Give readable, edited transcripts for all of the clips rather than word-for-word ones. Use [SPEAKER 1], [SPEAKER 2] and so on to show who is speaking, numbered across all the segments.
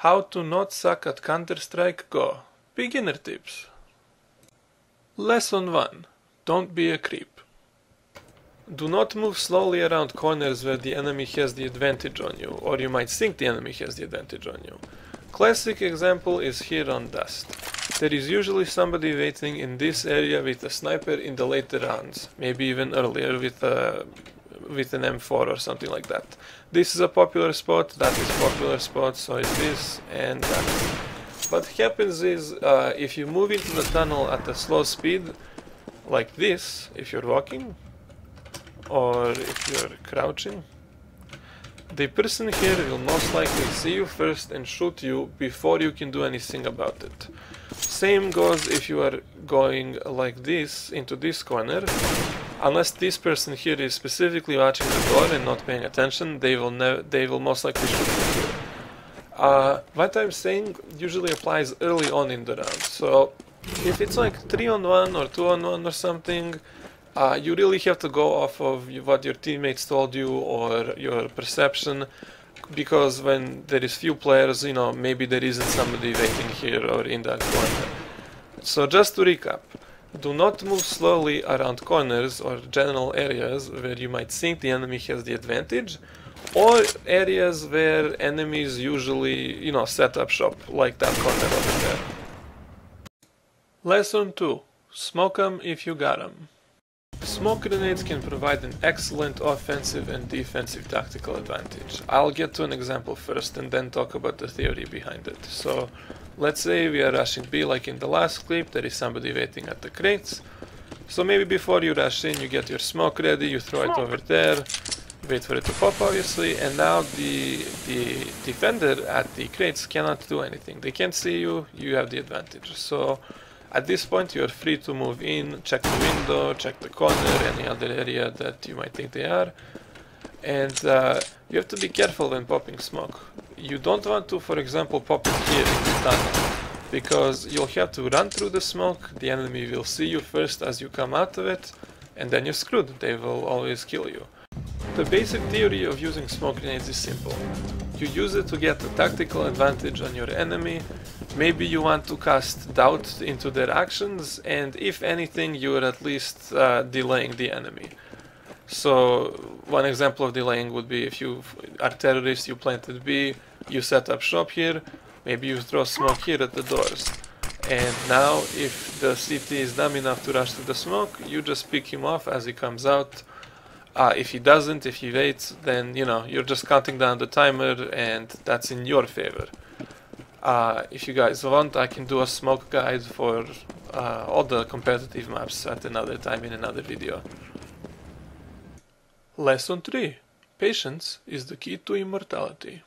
[SPEAKER 1] How to not suck at Counter-Strike Go. Beginner tips. Lesson 1. Don't be a creep. Do not move slowly around corners where the enemy has the advantage on you, or you might think the enemy has the advantage on you. Classic example is here on Dust. There is usually somebody waiting in this area with a sniper in the later rounds, maybe even earlier with an M4 or something like that. This is a popular spot, that is a popular spot, so is this and that. What happens is, if you move into the tunnel at a slow speed, like this, if you're walking, or if you're crouching, the person here will most likely see you first and shoot you before you can do anything about it. Same goes if you are going like this into this corner. Unless this person here is specifically watching the door and not paying attention, they will most likely shoot you here. What I'm saying usually applies early on in the round. So if it's like 3-on-1 or 2-on-1 or something, you really have to go off of what your teammates told you or your perception, because when there is few players, you know, maybe there isn't somebody waiting here or in that corner. So just to recap, do not move slowly around corners or general areas where you might think the enemy has the advantage, or areas where enemies usually, you know, set up shop, like that corner over there. Lesson 2. Smoke 'em if you got 'em. Smoke grenades can provide an excellent offensive and defensive tactical advantage. I'll get to an example first and then talk about the theory behind it. So, let's say we are rushing B like in the last clip, there is somebody waiting at the crates. So maybe before you rush in, you get your smoke ready, you throw it over there, wait for it to pop obviously, and now the defender at the crates cannot do anything. They can't see you, you have the advantage. So at this point you are free to move in, check the window, check the corner, any other area that you might think they are. And you have to be careful when popping smoke. You don't want to, for example, pop it here in the tunnel, because you'll have to run through the smoke, the enemy will see you first as you come out of it, and then you're screwed, they will always kill you. The basic theory of using smoke grenades is simple. You use it to get a tactical advantage on your enemy. Maybe you want to cast doubt into their actions, and if anything, you are at least delaying the enemy. So one example of delaying would be if you are terrorists, you planted B, you set up shop here, maybe you throw smoke here at the doors. And now if the CT is dumb enough to rush to the smoke, you just pick him off as he comes out. If he doesn't, if he waits, then you know, you're just counting down the timer and that's in your favor. If you guys want, I can do a smoke guide for all the competitive maps at another time in another video. Lesson 3. Patience is the key to immortality.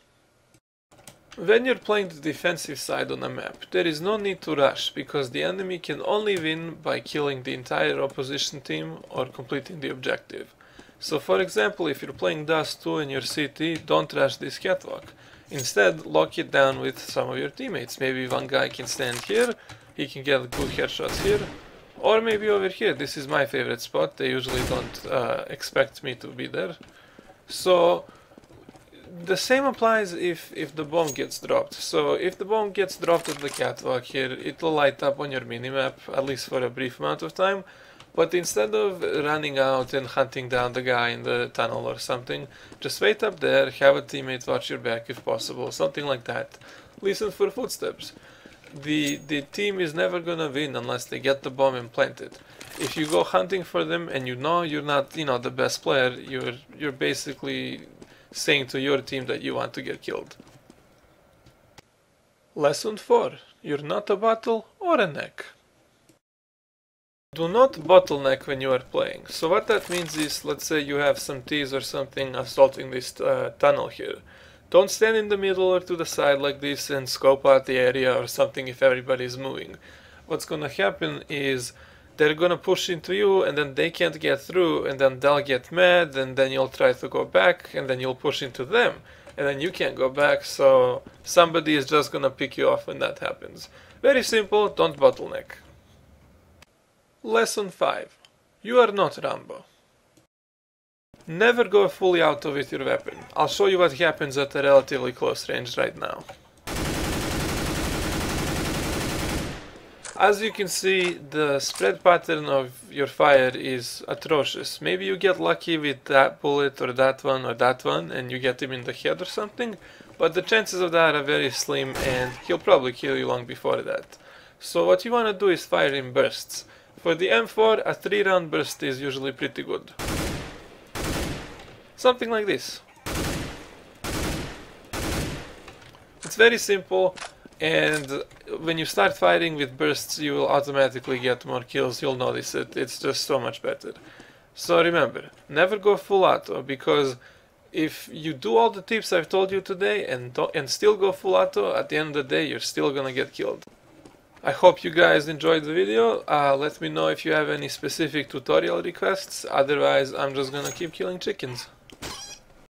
[SPEAKER 1] When you're playing the defensive side on a map, there is no need to rush, because the enemy can only win by killing the entire opposition team or completing the objective. So for example, if you're playing Dust 2 in your CT, don't rush this catwalk. Instead, lock it down with some of your teammates. Maybe one guy can stand here, he can get good headshots here, or maybe over here. This is my favorite spot, they usually don't expect me to be there. So the same applies if the bomb gets dropped. So if the bomb gets dropped at the catwalk here, it will light up on your minimap, at least for a brief amount of time. But instead of running out and hunting down the guy in the tunnel or something, just wait up there, have a teammate watch your back if possible, something like that. Listen for footsteps. The team is never gonna win unless they get the bomb and plant it. If you go hunting for them and you know you're not, you know, the best player, you're basically saying to your team that you want to get killed. Lesson 4. You're not a bottle or a neck. Do not bottleneck when you are playing. So what that means is, let's say you have some T's or something assaulting this tunnel here. Don't stand in the middle or to the side like this and scope out the area or something if everybody is moving. What's gonna happen is they're gonna push into you and then they can't get through, and then they'll get mad, and then you'll try to go back and then you'll push into them and then you can't go back, so somebody is just gonna pick you off when that happens. Very simple, don't bottleneck. Lesson 5. You are not Rambo. Never go fully auto with your weapon. I'll show you what happens at a relatively close range right now. As you can see, the spread pattern of your fire is atrocious. Maybe you get lucky with that bullet or that one and you get him in the head or something, but the chances of that are very slim and he'll probably kill you long before that. So what you want to do is fire in bursts. For the M4, a 3-round burst is usually pretty good. Something like this. It's very simple, and when you start fighting with bursts you will automatically get more kills. You'll notice it. It's just so much better. So remember, never go full auto, because if you do all the tips I've told you today and still go full auto, at the end of the day you're still gonna get killed. I hope you guys enjoyed the video. Let me know if you have any specific tutorial requests, otherwise I'm just gonna keep killing chickens.